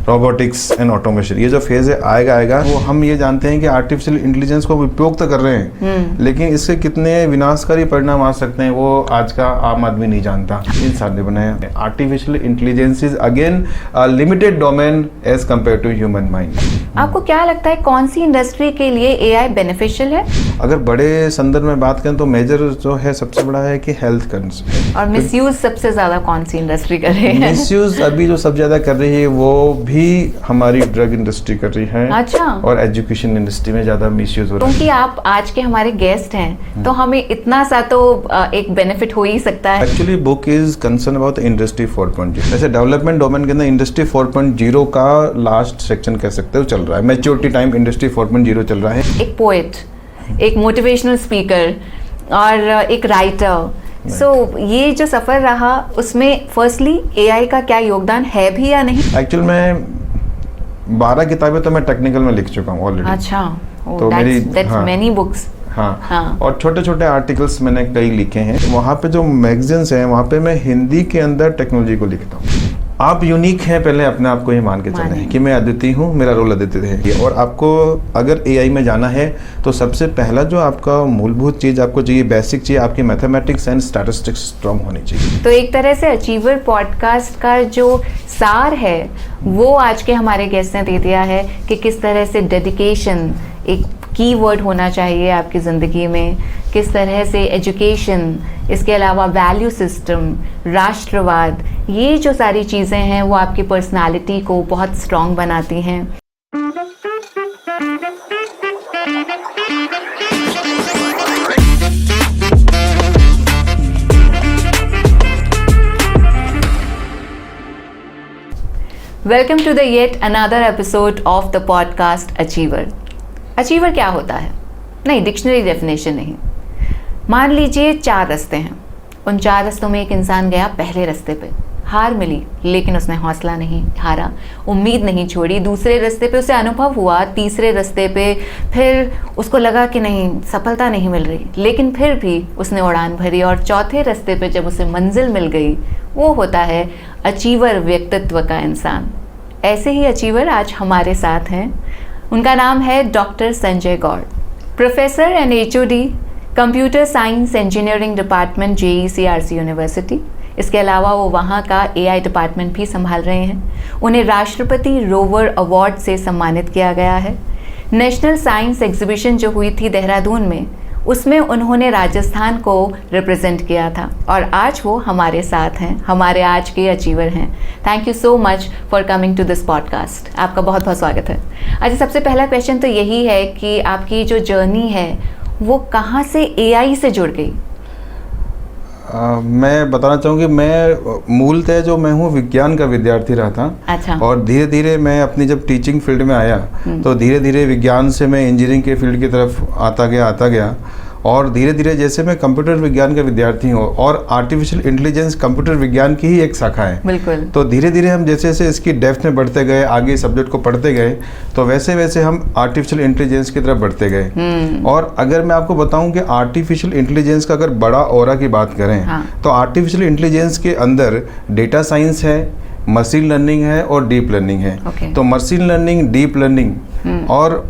Robotics and automation, ये जो phase है आएगा वो हम ये जानते हैं कि आर्टिफिशियल इंटेलिजेंस को उपयोग तो कर रहे हैं, लेकिन इससे कितने विनाशकारी परिणाम आ सकते हैं वो आज का आम आदमी नहीं जानता। इंसान ने बनाया। Artificial intelligence is again limited domain as compare to human mind. आपको क्या लगता है कौन सी इंडस्ट्री के लिए एआई बेनिफिशियल है? अगर बड़े संदर्भ में बात करें तो मेजर जो है सबसे बड़ा है कि हेल्थ कंसर्न। और मिसयूज सबसे ज्यादा कौन सी इंडस्ट्री कर रही है? मिसयूज अभी जो सबसे ज्यादा कर रही है वो भी हमारी ड्रग इंडस्ट्री कर रही है। अच्छा। और एजुकेशन इंडस्ट्री में ज्यादा मिसयूज हो रहा है। क्योंकि आप आज के हमारे गेस्ट हैं तो हमें इतना सा तो एक बेनिफिट हो ही सकता है। Actually book is concern about industry 4.0। जैसे डेवलपमेंट डोमेन के अंदर इंडस्ट्री 4.0 का लास्ट सेक्शन कह सकते हो चल रहा है। मैच्योरिटी टाइम इंडस्ट्री 4.0 चल रहा है। एक पोएट, एक मोटिवेशनल स्पीकर और एक राइटर, ये जो सफर रहा उसमें फर्स्टली एआई का क्या योगदान है भी या नहीं? एक्चुअल में 12 किताबें तो मैं टेक्निकल में लिख चुका हूँ ऑलरेडी। अच्छा, तो मेरी मेनी बुक्स। हाँ। और छोटे छोटे आर्टिकल्स मैंने कई लिखे हैं। वहाँ पे जो मैगजीन्स हैं वहाँ पे मैं हिंदी के अंदर टेक्नोलॉजी को लिखता हूँ। आप यूनिक हैं, पहले अपने आप को ये मान के चलें कि मैं अद्वितीय हूँ, मेरा रोल अद्वितीय है। और आपको अगर एआई में जाना है तो सबसे पहला जो आपका मूलभूत चीज़ आपको चाहिए, बेसिक चीज़, आपकी मैथमेटिक्स एंड स्टैटिस्टिक्स स्ट्रांग होनी चाहिए। तो एक तरह से अचीवर पॉडकास्ट का जो सार है वो आज के हमारे गेस्ट ने दे दिया है कि किस तरह से डेडिकेशन एक कीवर्ड होना चाहिए आपकी ज़िंदगी में, किस तरह से एजुकेशन, इसके अलावा वैल्यू सिस्टम, राष्ट्रवाद, ये जो सारी चीज़ें हैं वो आपकी पर्सनालिटी को बहुत स्ट्रॉन्ग बनाती हैं। Welcome to the yet another episode of the podcast achiever. Achiever क्या होता है? नहीं, डिक्शनरी डेफिनेशन नहीं। मान लीजिए 4 रास्ते हैं, उन 4 रास्तों में एक इंसान गया पहले रास्ते पे, हार मिली लेकिन उसने हौसला नहीं हारा, उम्मीद नहीं छोड़ी। दूसरे रास्ते पे उसे अनुभव हुआ, तीसरे रास्ते पे फिर उसको लगा कि नहीं, सफलता नहीं मिल रही, लेकिन फिर भी उसने उड़ान भरी। और चौथे रास्ते पे जब उसे मंजिल मिल गई, वो होता है अचीवर व्यक्तित्व का इंसान। ऐसे ही अचीवर आज हमारे साथ हैं। उनका नाम है doctor Sanjay Gaur, professor and HOD, computer science engineering department, JECRC university. इसके अलावा वो वहाँ का AI डिपार्टमेंट भी संभाल रहे हैं। उन्हें राष्ट्रपति रोवर अवार्ड से सम्मानित किया गया है। नेशनल साइंस एग्जीबिशन जो हुई थी देहरादून में, उसमें उन्होंने राजस्थान को रिप्रेजेंट किया था और आज वो हमारे साथ हैं, हमारे आज के अचीवर हैं। Thank you so much for coming to this podcast. आपका बहुत बहुत स्वागत है। अच्छा, सबसे पहला क्वेश्चन तो यही है कि आपकी जो जर्नी है वो कहाँ से AI से जुड़ गई? मैं बताना चाहूँगी, मैं मूलतः जो मैं हूँ विज्ञान का विद्यार्थी रहा था। अच्छा। और धीरे धीरे मैं अपनी जब टीचिंग फील्ड में आया तो धीरे धीरे विज्ञान से मैं इंजीनियरिंग के फील्ड की तरफ आता गया और धीरे धीरे जैसे मैं कंप्यूटर विज्ञान का विद्यार्थी हूँ और आर्टिफिशियल इंटेलिजेंस कंप्यूटर विज्ञान की ही एक शाखा है। बिल्कुल। तो धीरे धीरे हम जैसे जैसे इसकी डेप्थ में बढ़ते गए, आगे सब्जेक्ट को पढ़ते गए, तो वैसे वैसे हम आर्टिफिशियल इंटेलिजेंस की तरफ बढ़ते गए। और अगर मैं आपको बताऊं कि आर्टिफिशियल इंटेलिजेंस का अगर बड़ा ऑरा की बात करें तो आर्टिफिशियल इंटेलिजेंस के अंदर डेटा साइंस है, मशीन लर्निंग है और डीप लर्निंग है। तो मशीन लर्निंग, डीप लर्निंग और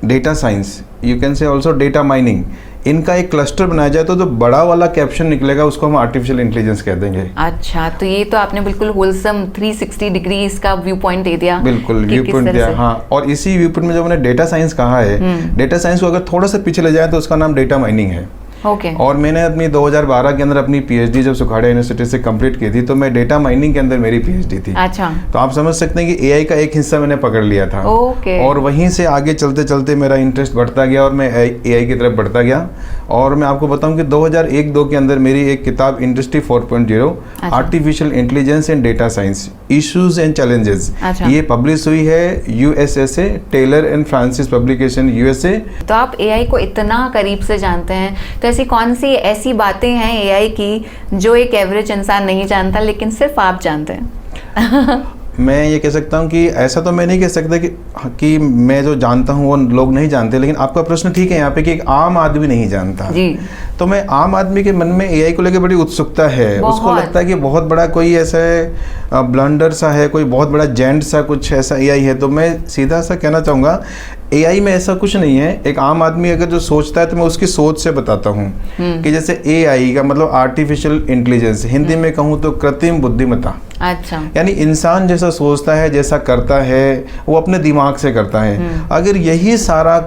data science, you can say also data mining, इनका एक क्लस्टर बनाया जाए तो जो बड़ा वाला कैप्शन निकलेगा उसको हम आर्टिफिशियल इंटेलिजेंस कह देंगे। अच्छा, तो ये तो आपने बिल्कुल होलसम 360 डिग्री इसका व्यू पॉइंट दे दिया। बिल्कुल व्यू पॉइंट दिया। हाँ, और इसी व्यू पॉइंट में जब मैंने डेटा साइंस कहा है, डेटा साइंस को अगर थोड़ा सा पीछे ले जाए तो उसका नाम डेटा माइनिंग है। Okay. और मैंने अपनी 2012 के अंदर अपनी PhD जब सुखाड़ा यूनिवर्सिटी से कंप्लीट की थी तो मैं डेटा माइनिंग के अंदर मेरी PhD थी। अच्छा। तो आप समझ सकते हैं कि AI का एक हिस्सा मैंने पकड़ लिया था। Okay. और वहीं से आगे चलते चलते मेरा इंटरेस्ट बढ़ता गया और मैं AI की तरफ बढ़ता गया। और मैं आपको बताऊं कि 2001-2 के अंदर मेरी एक किताब industry 4.0 artificial intelligence and data science issues and challenges, ये पब्लिश हुई है USA Taylor and Francis publication USA। तो आप AI को इतना करीब से जानते हैं, तो ऐसी कौन सी ऐसी बातें हैं AI की जो एक एवरेज इंसान नहीं जानता लेकिन सिर्फ आप जानते हैं? मैं ये कह सकता हूँ कि ऐसा तो मैं नहीं कह सकता कि मैं जो जानता हूँ वो लोग नहीं जानते, लेकिन आपका प्रश्न ठीक है यहाँ पे कि एक आम आदमी नहीं जानता जी। तो मैं आम आदमी के मन में एआई को लेकर बड़ी उत्सुकता है। उसको लगता है कि बहुत बड़ा कोई ऐसा ब्लंडर सा है, कोई बहुत बड़ा जेंट सा कुछ ऐसा एआई है। तो मैं सीधा सा कहना चाहूँगा एआई में ऐसा कुछ नहीं है। एक आम आदमी अगर जो सोचता है तो मैं उसकी सोच से बताता हूँ कि जैसे एआई का मतलब आर्टिफिशियल इंटेलिजेंस, हिंदी में कहूँ तो कृत्रिम बुद्धिमत्ता। अच्छा। यानी इंसान जैसा सोचता है, जैसा करता है, वो अपने दिमाग से करता है। अगर यही सारा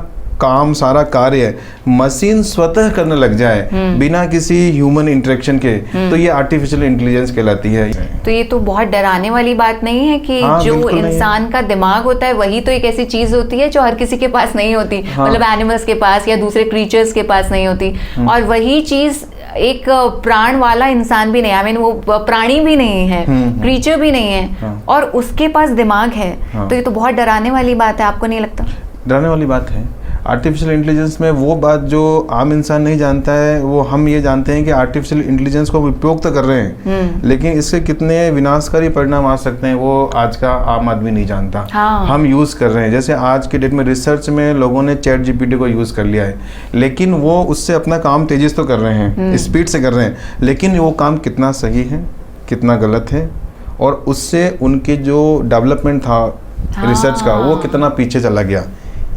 काम, सारा कार्य मशीन स्वतः करने लग जाए बिना किसी ह्यूमन इंटरेक्शन के, तो ये आर्टिफिशियल इंटेलिजेंस कहलाती है। तो ये तो बहुत डराने वाली बात नहीं है कि जो इंसान का दिमाग होता है वही तो एक ऐसी चीज होती है जो हर किसी के पास नहीं होती। मतलब एनिमल्स के पास या दूसरे क्रीचर्स के पास नहीं होती। और वही चीज एक प्राण वाला इंसान भी नहीं, आई मीन वो प्राणी भी नहीं है, क्रीचर भी नहीं है, और उसके पास दिमाग है। तो ये तो बहुत डराने वाली बात है, आपको नहीं लगता? डराने वाली बात है। आर्टिफिशियल इंटेलिजेंस में वो बात जो आम इंसान नहीं जानता है, वो हम ये जानते हैं कि आर्टिफिशियल इंटेलिजेंस को उपयोग तो कर रहे हैं, लेकिन इससे कितने विनाशकारी परिणाम आ सकते हैं वो आज का आम आदमी नहीं जानता। हम यूज़ कर रहे हैं। जैसे आज के डेट में रिसर्च में लोगों ने चैट जीपीटी को यूज़ कर लिया है, लेकिन वो उससे अपना काम तेजी से तो कर रहे हैं, स्पीड से कर रहे हैं, लेकिन वो काम कितना सही है, कितना गलत है, और उससे उनके जो डेवलपमेंट था रिसर्च का वो कितना पीछे चला गया,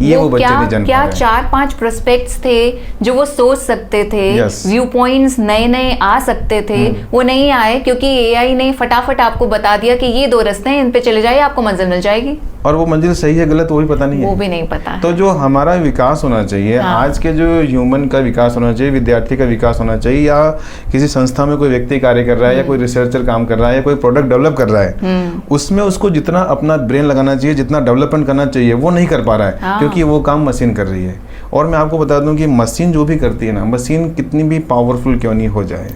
ये वो बच्चे नहीं जान पा रहे हैं। 4-5 प्रोस्पेक्ट्स थे जो वो सोच सकते थे, व्यू पॉइंट्स नए नए आ सकते थे, वो नहीं आए क्योंकि एआई ने फटाफट आपको बता दिया कि ये 2 रास्ते हैं, इन पे चले जाइए, आपको मंजिल मिल जाएगी। और वो मंजिल सही है गलत वो भी पता नहीं है, वो भी नहीं पता है। तो जो हमारा विकास होना चाहिए, आज के जो ह्यूमन का विकास होना चाहिए, विद्यार्थी का विकास होना चाहिए, या किसी संस्था में कोई व्यक्ति कार्य कर रहा है, या कोई रिसर्चर काम कर रहा है, या कोई प्रोडक्ट डेवलप कर रहा है, उसमें उसको जितना अपना ब्रेन लगाना चाहिए, जितना डेवलपमेंट करना चाहिए, वो नहीं कर पा रहा है क्योंकि वो काम मशीन कर रही है। और मैं आपको बता दूं कि मशीन जो भी करती है ना, मशीन कितनी भी पावरफुल क्यों नहीं हो जाए,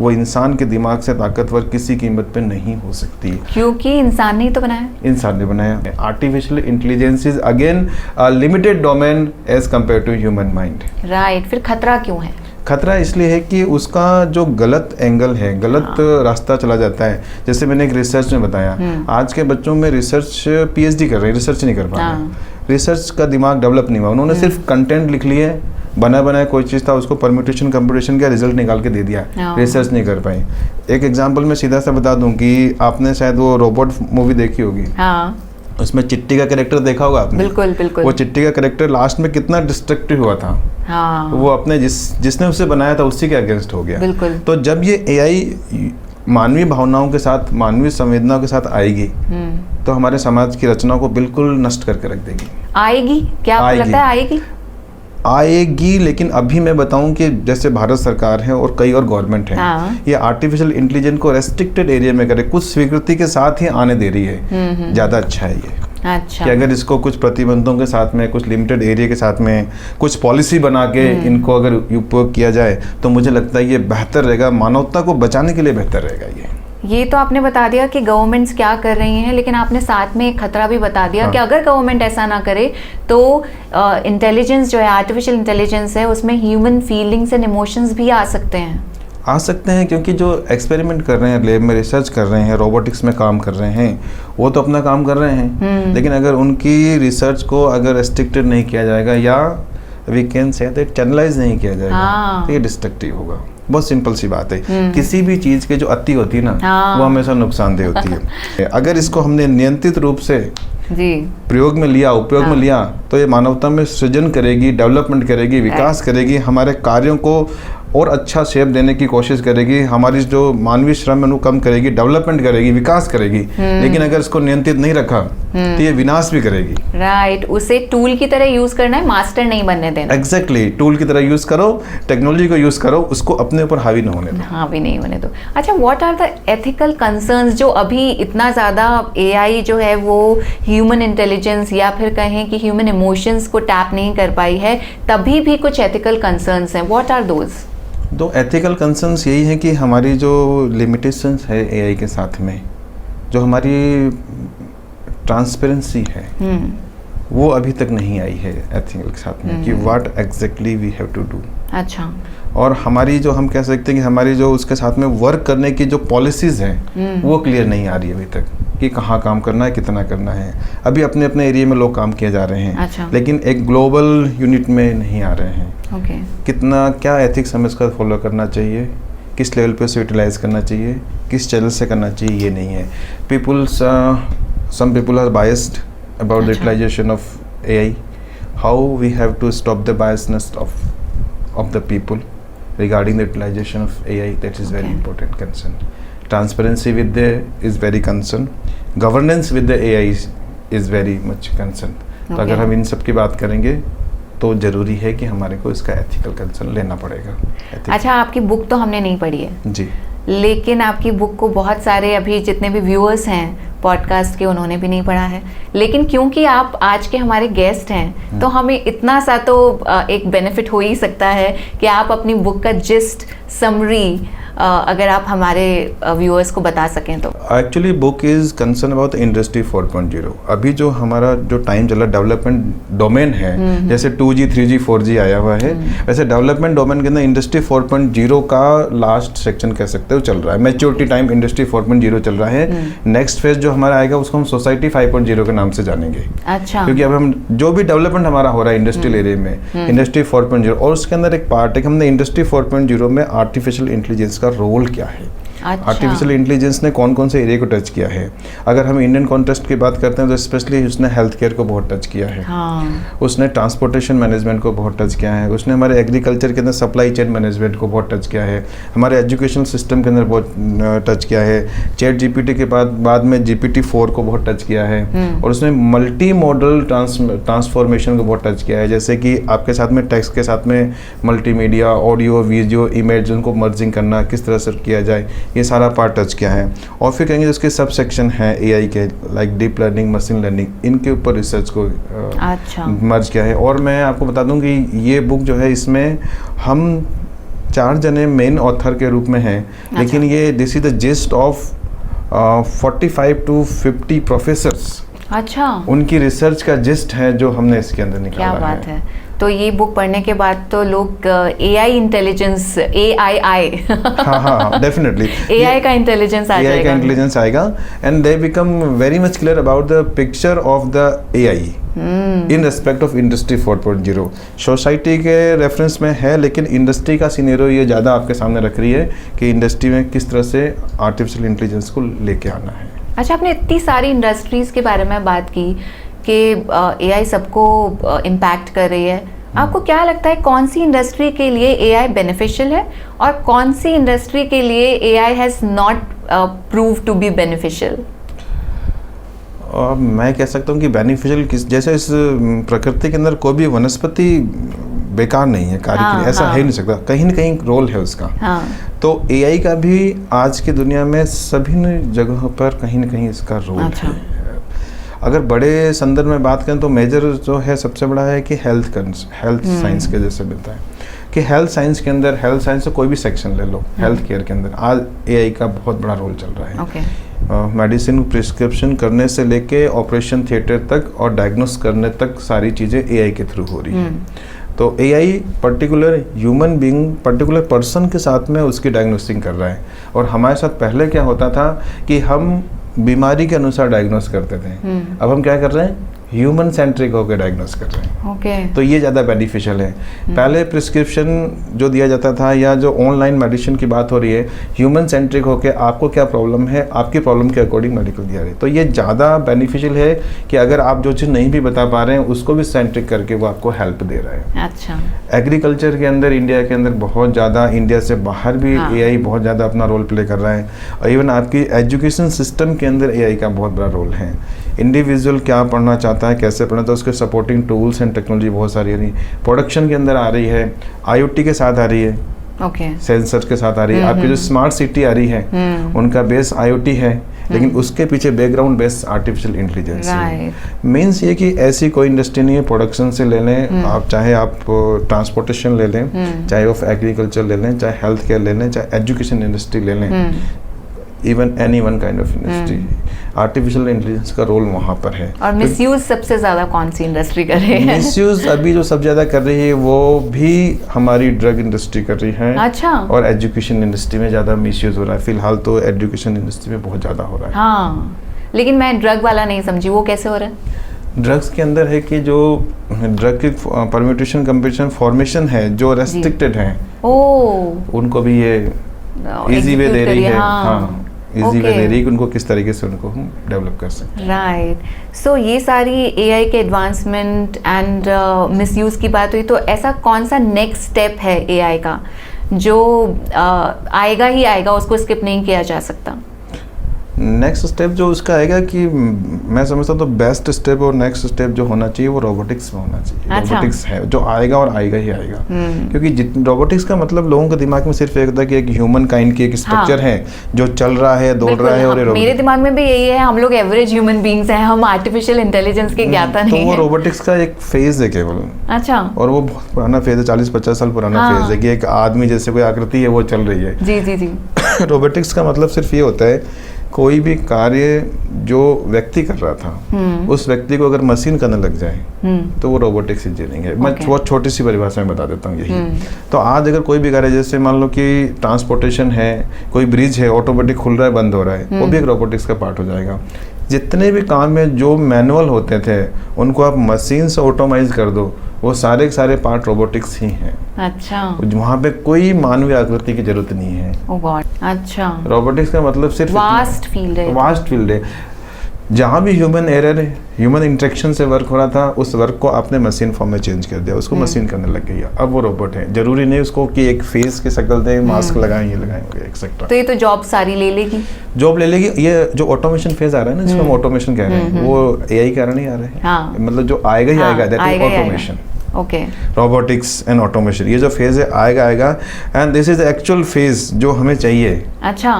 वो इंसान के दिमाग से ताकतवर किसी कीमत पे नहीं हो सकती, क्योंकि इंसान ने तो बनाया। इंसान ने बनाया। Artificial intelligence is again limited domain as compare to human mind. Right. फिर खतरा क्यों है? खतरा इसलिए है कि उसका जो गलत एंगल है, गलत रास्ता चला जाता है। जैसे मैंने एक रिसर्च में बताया, आज के बच्चों में रिसर्च पीएचडी कर रहे हैं, रिसर्च नहीं कर पा रहे, रिसर्च का दिमाग डेवलप नहीं हुआ। उन्होंने सिर्फ कंटेंट लिख लिए, बना बनाया कोई चीज़ था, उसको परम्यूटेशन कंप्यूटेशन का रिजल्ट निकाल के दे दिया, रिसर्च नहीं कर पाई। एक एग्जांपल मैं सीधा सा बता दूं कि आपने शायद वो रोबोट मूवी देखी होगी, उसमें चिट्टी का कैरेक्टर देखा होगा आपने? बिल्कुल बिल्कुल। वो चिट्टी का कैरेक्टर लास्ट में कितना डिस्ट्रक्टिव हुआ था। वो अपने जिसने उसे बनाया था उसी के अगेंस्ट हो गया। बिल्कुल। तो जब ये एआई मानवीय भावनाओं के साथ, मानवीय संवेदनाओं के साथ आएगी, तो हमारे समाज की रचना को बिल्कुल नष्ट करके रख देगी। आएगी? क्या आपको लगता है आएगी? आएगी, लेकिन अभी मैं बताऊं कि जैसे भारत सरकार है और कई और गवर्नमेंट है, ये आर्टिफिशियल इंटेलिजेंस को रेस्ट्रिक्टेड एरिया में करे, कुछ स्वीकृति के साथ ही आने दे रही है। ज़्यादा अच्छा है ये। अच्छा। कि अगर इसको कुछ प्रतिबंधों के साथ में, कुछ लिमिटेड एरिया के साथ में, कुछ पॉलिसी बना के इनको अगर उपयोग किया जाए, तो मुझे लगता है ये बेहतर रहेगा, मानवता को बचाने के लिए बेहतर रहेगा। ये तो आपने बता दिया कि गवर्नमेंट्स क्या कर रही हैं, लेकिन आपने साथ में एक खतरा भी बता दिया कि अगर गवर्नमेंट ऐसा ना करे तो इंटेलिजेंस जो है, आर्टिफिशियल इंटेलिजेंस है, उसमें ह्यूमन फीलिंग्स एंड इमोशंस भी आ सकते हैं। क्योंकि जो एक्सपेरिमेंट कर रहे हैं, लैब में रिसर्च कर रहे हैं, रोबोटिक्स में काम कर रहे हैं, वो तो अपना काम कर रहे हैं, लेकिन अगर उनकी रिसर्च को अगर रेस्ट्रिक्टेड नहीं किया जाएगा, या we can say that channelise नहीं किया जाएगा, तो ये डिस्ट्रक्टिव होगा। बहुत सिंपल सी बात है। किसी भी चीज़ के जो अति होती है ना, वो हमेशा नुकसानदेह होती है। अगर इसको हमने नियंत्रित रूप से प्रयोग में लिया, उपयोग में लिया, तो ये मानवता में सृजन करेगी, डेवलपमेंट करेगी, विकास करेगी, हमारे कार्यों को और अच्छा शेप देने की कोशिश करेगी, हमारी जो मानवीय श्रम है कम करेगी, डेवलपमेंट करेगी, विकास करेगी। लेकिन अगर इसको नियंत्रित नहीं रखा तो ये विनाश भी करेगी। राइट। उसे टूल की तरह यूज करना है, मास्टर नहीं बनने देना। एग्जैक्टली। टूल की तरह यूज करो, टेक्नोलॉजी को यूज करो, उसको अपने ऊपर हावी न होने दो। हावी नहीं होने दो। अच्छा, what are the ethical concerns जो अभी इतना ज्यादा एआई जो है वो ह्यूमन इंटेलिजेंस या फिर कहें कि ह्यूमन इमोशंस को टैप नहीं कर पाई है, तभी भी कुछ एथिकल कंसर्न्स हैं। What are those? दो एथिकल कंसर्न्स यही है कि हमारी जो लिमिटेशंस है एआई के साथ में, जो हमारी ट्रांसपेरेंसी है, वो अभी तक नहीं आई है एथिकल के साथ में, कि what exactly we have to do. अच्छा। और हमारी जो, हम कह सकते हैं कि हमारी जो उसके साथ में वर्क करने की जो पॉलिसीज हैं, वो क्लियर नहीं आ रही है अभी तक। कि कहाँ काम करना है, कितना करना है। अभी अपने अपने एरिया में लोग काम किए जा रहे हैं, अच्छा। लेकिन एक ग्लोबल यूनिट में नहीं आ रहे हैं। ओके। कितना क्या एथिक्स हमें इसका फॉलो करना चाहिए, किस लेवल पे से यूटिलाइज करना चाहिए, किस चैनल से करना चाहिए, ये नहीं है। Some people are biased about the utilisation of AI. How we have to stop the biasness of the people regarding the utilization of AI, that is very important concern. Transparency with the is very concern. Governance with the AI is very much concern. तो अगर हम इन सब की बात करेंगे तो ज़रूरी है कि हमारे को इसका एथिकल कंसर्न लेना पड़ेगा। अच्छा, आपकी बुक तो हमने नहीं पढ़ी है जी, लेकिन आपकी बुक को बहुत सारे अभी जितने भी व्यूअर्स हैं पॉडकास्ट के, उन्होंने भी नहीं पढ़ा है। लेकिन क्योंकि आप आज के हमारे गेस्ट हैं तो हमें इतना सा तो एक बेनिफिट हो ही सकता है कि आप अपनी बुक का जिस्ट समरी अगर आप हमारे व्यूअर्स को बता सकें तो। Actually book is concern about industry 4.0। अभी जो हमारा जो टाइम चला डेवलपमेंट डोमेन है, जैसे 2G 3G 4G आया हुआ है, वैसे डेवलपमेंट डोमेन के अंदर इंडस्ट्री 4.0 का लास्ट सेक्शन कह सकते हो चल रहा है। मैच्योरिटी टाइम इंडस्ट्री 4.0 चल रहा है। नेक्स्ट फेज जो हमारा आएगा उसको हम सोसाइटी 5.0 के नाम से जानेंगे। अच्छा। क्योंकि अब हम जो भी डेवलपमेंट हमारा हो रहा है इंडस्ट्रियल एरिया में, इंडस्ट्री 4.0, और उसके अंदर एक पार्ट है कि हमने इंडस्ट्री 4.0 में आर्टिफिशियल इंटेलिजेंस का रोल क्या है। अच्छा। आर्टिफिशियल इंटेलिजेंस ने कौन कौन से एरिया को टच किया है। अगर हम इंडियन कॉन्टेक्स्ट की बात करते हैं तो स्पेशली उसने हेल्थ केयर को बहुत टच किया है। हाँ। उसने ट्रांसपोर्टेशन मैनेजमेंट को बहुत टच किया है। उसने हमारे एग्रीकल्चर के अंदर सप्लाई चेन मैनेजमेंट को बहुत टच किया है। हमारे एजुकेशन सिस्टम के अंदर बहुत टच किया है। चैट जीपीटी के बाद में GPT-4 को बहुत टच किया है। और उसने मल्टी मॉडल ट्रांसफॉर्मेशन को बहुत टच किया है, जैसे कि आपके साथ में टेक्स्ट के साथ में मल्टीमीडिया, ऑडियो, वीडियो, इमेज, उनको मर्जिंग करना किस तरह से किया जाए, ये सारा पार्ट टच किया है। और फिर कहेंगे उसके सब सेक्शन हैं एआई के, like deep learning, machine learning, इनके ऊपर रिसर्च को मर्ज किया है। और मैं आपको बता दूं कि ये बुक जो है इसमें हम 4 जने मेन ऑथर के रूप में हैं। लेकिन ये this is the gist of 45 to 50 professors. अच्छा। उनकी रिसर्च का जिस्ट है जो हमने इसके अंदर निकाला है। क्या बात है। तो ये बुक पढ़ने के बाद तो लोग AI इंटेलिजेंस, AII हाँ डेफिनेटली AI का इंटेलिजेंस आ जाएगा। AI का इंटेलिजेंस आएगा and they become very much clear about the picture of the AI in respect of industry 4.0। Society के रेफरेंस में है, लेकिन इंडस्ट्री का सिनेरियो ये ज़्यादा आपके सामने रख रही है कि इंडस्ट्री में किस तरह से आर्टिफिशियल इंटेलिजेंस को लेके आना है। अच्छा, आपने इतनी सारी इंडस्ट्रीज के बारे में बात की कि AI सबको इम्पैक्ट कर रही है। आपको क्या लगता है कौन सी इंडस्ट्री के लिए AI बेनिफिशियल है और कौन सी इंडस्ट्री के लिए AI has not prove to be beneficial? मैं कह सकता हूँ कि बेनिफिशियल जैसे इस प्रकृति के अंदर कोई भी वनस्पति बेकार नहीं है कार्य के लिए, ऐसा है ही नहीं सकता, कहीं ना कहीं रोल है उसका। तो AI का भी आज की दुनिया में सभी जगहों पर कहीं ना कहीं इसका रोल है। अगर बड़े संदर्भ में बात करें तो मेजर जो है सबसे बड़ा है कि हेल्थ साइंस के जैसे मिलता है कि हेल्थ साइंस के अंदर, हेल्थ साइंस से कोई भी सेक्शन ले लो, हेल्थ केयर के अंदर आज AI का बहुत बड़ा रोल चल रहा है। मेडिसिन प्रिस्क्रिप्शन करने से लेके ऑपरेशन थिएटर तक और डायग्नोस करने तक सारी चीज़ें AI के थ्रू हो रही हैं। तो AI particular human being, particular person के साथ में उसकी डायग्नोसिंग कर रहा है। और हमारे साथ पहले क्या होता था कि हम बीमारी के अनुसार डायग्नोस करते थे, अब हम क्या कर रहे हैं, ह्यूमन सेंट्रिक होकर डायग्नोस कर रहे हैं। तो ये ज़्यादा बेनिफिशियल है। पहले प्रिस्क्रिप्शन जो दिया जाता था या जो ऑनलाइन मेडिसिन की बात हो रही है, ह्यूमन सेंट्रिक होकर आपको क्या प्रॉब्लम है, आपकी प्रॉब्लम के अकॉर्डिंग मेडिकल दिया रही है। तो ये ज़्यादा बेनिफिशियल है कि अगर आप जो चीज़ नहीं भी बता पा रहे हैं उसको भी सेंट्रिक करके वो आपको हेल्प दे रहा है। अच्छा। एग्रीकल्चर के अंदर, इंडिया के अंदर बहुत ज़्यादा, इंडिया से बाहर भी AI बहुत ज़्यादा अपना रोल प्ले कर रहा है। और इवन आपकी एजुकेशन सिस्टम के अंदर AI का बहुत बड़ा रोल है। इंडिविजुअल क्या पढ़ना चाहता है, कैसे पढ़ना, तो उसके सपोर्टिंग टूल्स एंड टेक्नोलॉजी बहुत सारी आ रही है। प्रोडक्शन के अंदर आ रही है, IoT के साथ आ रही है, सेंसर के साथ आ रही है। आपकी जो स्मार्ट सिटी आ रही है उनका बेस IoT है, लेकिन उसके पीछे बैकग्राउंड बेस आर्टिफिशियल इंटेलिजेंस है। मीन्स ये कि ऐसी कोई इंडस्ट्री नहीं है, प्रोडक्शन से ले लें आप, चाहे आप ट्रांसपोर्टेशन ले लें, चाहे ऑफ एग्रीकल्चर ले लें, चाहे हेल्थ केयर ले लें, चाहे एजुकेशन इंडस्ट्री ले लें, even any one kind of industry, artificial intelligence का रोल वहाँ पर है। और मिसयूज सबसे ज़्यादा कौन सी इंडस्ट्री कर रही है? मिसयूज अभी जो सब ज़्यादा कर रही है वो भी हमारी ड्रग इंडस्ट्री कर रही है। अच्छा। और एजुकेशन इंडस्ट्री में ज़्यादा मिसयूज हो रहा है। फिलहाल तो एजुकेशन इंडस्ट्री में बहुत ज़्यादा हो रहा है। हाँ, लेकिन मैं ड्रग वाला नहीं समझी, वो कैसे हो रहा है? ड्रग्स के अंदर है कि जो ड्रग की परम्यूटेशन कंपोजिशन फॉर्मेशन है जो रेस्ट्रिक्टेड हैं, उनको भी ये इजी वे दे रही है। हाँ, इजी वे दे रही है कि उनको किस तरीके से उनको हम डेवलप कर सकते हैं। राइट। सो ये सारी एआई के एडवांसमेंट एंड मिसयूज़ की बात हुई, तो ऐसा कौन सा नेक्स्ट स्टेप है एआई का जो आएगा ही आएगा, उसको स्किप नहीं किया जा सकता? नेक्स्ट स्टेप जो उसका आएगा कि मैं समझता हूँ तो बेस्ट स्टेप और नेक्स्ट स्टेप जो होना चाहिए वो रोबोटिक्स में होना चाहिए। अच्छा। रोबोटिक्स है जो आएगा और आएगा ही आएगा, क्योंकि रोबोटिक्स का मतलब लोगों के दिमाग में सिर्फ एक होता है कि एक ह्यूमन काइंड की एक स्ट्रक्चर है जो चल रहा है, दौड़ रहा है, और ये मेरे दिमाग में भी यही है, हम लोग एवरेज ह्यूमन बीइंग्स हैं, हम आर्टिफिशियल इंटेलिजेंस के ज्ञाता नहीं तो वो है। रोबोटिक्स का एक फेज है केवल। अच्छा। और वो बहुत पुराना फेज है, 40-50 साल पुराना फेज है कि एक आदमी जैसे कोई आकृति है वो चल रही है। जी जी जी। रोबोटिक्स का मतलब सिर्फ ये होता है कोई भी कार्य जो व्यक्ति कर रहा था उस व्यक्ति को अगर मशीन करने लग जाए तो वो रोबोटिक्स इंजीनियरिंग है। मैं बहुत छोटी सी परिभाषा में बता देता हूँ यही। तो आज अगर कोई भी कार्य, जैसे मान लो कि ट्रांसपोर्टेशन है, कोई ब्रिज है, ऑटोमेटिक खुल रहा है, बंद हो रहा है, वो भी एक रोबोटिक्स का पार्ट हो जाएगा। जितने भी काम में जो मैनुअल होते थे उनको आप मशीन से ऑटोमाइज कर दो, वो सारे के सारे पार्ट रोबोटिक्स ही हैं। अच्छा। वहाँ पे कोई मानवीय आकृति की जरूरत नहीं है। ओह गॉड। अच्छा। रोबोटिक्स का मतलब सिर्फ वास्ट फील्ड है। वास्ट फील्ड है। जहाँ भी ह्यूमन एरर, ह्यूमन इंटरेक्शन से वर्क हो रहा था, उस वर्क को आपने मशीन फॉर्म में चेंज कर दिया, उसको मशीन करने लग गई है। अब वो रोबोट है, जरूरी नहीं उसको कि एक फेस की शक्ल दें, मास्क लगाएं, ये लगाएंगे एक्सेट्रा। तो ये तो जॉब सारी ले लेगी। जॉब ले लेगी। ये जो ऑटोमेशन फेज आ रहा है ना, जिसको हम ऑटोमेशन कह रहे हैं, वो एआई कारण ही आ रहा है। हाँ। मतलब जो आएगा ही आएगा, that is automation. Okay. Robotics and automation, ये जो फेज है आएगा आएगा, and this is actual phase जो हमें चाहिए। अच्छा।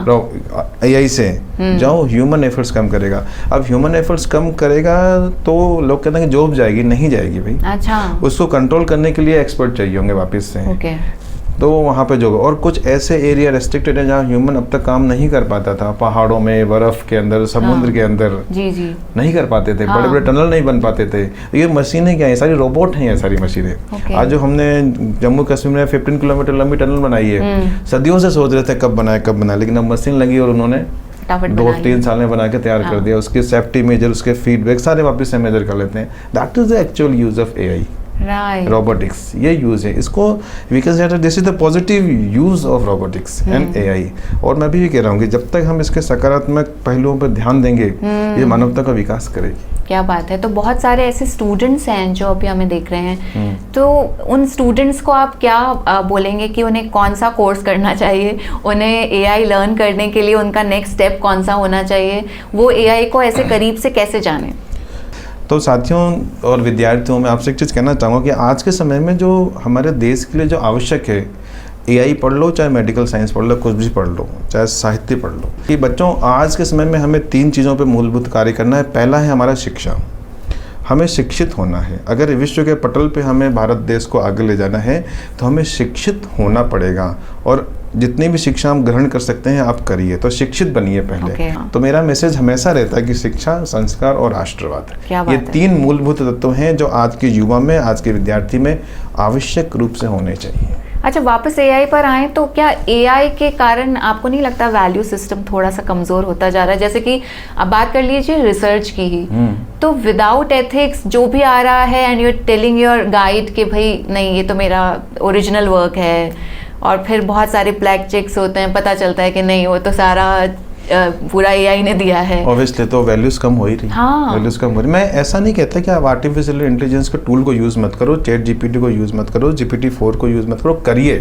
एआई से जाओ ह्यूमन एफर्ट्स कम करेगा। अब ह्यूमन एफर्ट्स कम करेगा तो लोग कहते हैं कि जॉब जाएगी, नहीं जाएगी भाई। अच्छा। उसको कंट्रोल करने के लिए एक्सपर्ट चाहिए होंगे वापस से। ओके। तो वहाँ पे जो, और कुछ ऐसे एरिया रेस्ट्रिक्टेड है जहाँ ह्यूमन अब तक काम नहीं कर पाता था, पहाड़ों में, बर्फ के अंदर, समुद्र के अंदर जी जी नहीं कर पाते थे। बड़े बड़े टनल नहीं बन पाते थे। ये मशीनें क्या है, सारी रोबोट हैं ये सारी मशीनें। आज जो हमने जम्मू कश्मीर में 15 किलोमीटर लंबी टनल बनाई है, सदियों से सोच रहे थे कब बनाए, लेकिन अब मशीन लगी और उन्होंने 2-3 साल में बना के तैयार कर दिया। उसके सेफ्टी मेजर, उसके फीडबैक सारे वापस से मेजर कर लेते हैं। That is the actual use of AI. Right. Robotics ये यूज है, इसको we can say this is the positive use of robotics and AI. और मैं भी ये कह रहा हूँ कि जब तक हम इसके सकारात्मक पहलुओं पर ध्यान देंगे, ये मानवता का विकास करेगी। क्या बात है। तो बहुत सारे ऐसे स्टूडेंट्स हैं जो अभी हमें देख रहे हैं, तो उन स्टूडेंट्स को आप क्या बोलेंगे कि उन्हें कौन सा कोर्स करना चाहिए, उन्हें एआई लर्न करने के लिए उनका नेक्स्ट स्टेप कौन सा होना चाहिए, वो एआई को ऐसे करीब से कैसे जाने? तो साथियों और विद्यार्थियों, मैं आपसे एक चीज़ कहना चाहूँगा कि आज के समय में जो हमारे देश के लिए जो आवश्यक है, एआई पढ़ लो, चाहे मेडिकल साइंस पढ़ लो, कुछ भी पढ़ लो, चाहे साहित्य पढ़ लो, कि बच्चों आज के समय में हमें 3 चीज़ों पे मूलभूत कार्य करना है। पहला है हमारा शिक्षा, हमें शिक्षित होना है। अगर विश्व के पटल पे हमें भारत देश को आगे ले जाना है तो हमें शिक्षित होना पड़ेगा, और जितनी भी शिक्षा हम ग्रहण कर सकते हैं आप करिए, तो शिक्षित बनिए पहले। तो मेरा मैसेज हमेशा रहता है कि शिक्षा, संस्कार और राष्ट्रवाद, ये 3 मूलभूत तत्व हैं जो आज के युवा में, आज के विद्यार्थी में आवश्यक रूप से होने चाहिए। अच्छा, वापस एआई पर आए तो क्या एआई के कारण आपको नहीं लगता वैल्यू सिस्टम थोड़ा सा कमजोर होता जा रहा है? जैसे कि अब बात कर लीजिए रिसर्च की ही, तो विदाउट एथिक्स जो भी आ रहा है and you are telling your guide कि भाई नहीं ये तो मेरा ओरिजिनल वर्क है, और फिर बहुत सारे ब्लैक चेक्स होते हैं, पता चलता है कि नहीं वो तो सारा पूरा एआई ने दिया है। ऑब्वियसली तो वैल्यूज कम हो ही रही। हाँ। वैल्यूज कम हो रही। मैं ऐसा नहीं कहता कि आप आर्टिफिशियल इंटेलिजेंस के टूल को यूज मत करो, चैट जीपीटी को यूज मत करो, GPT-4 को यूज मत करो, करिए।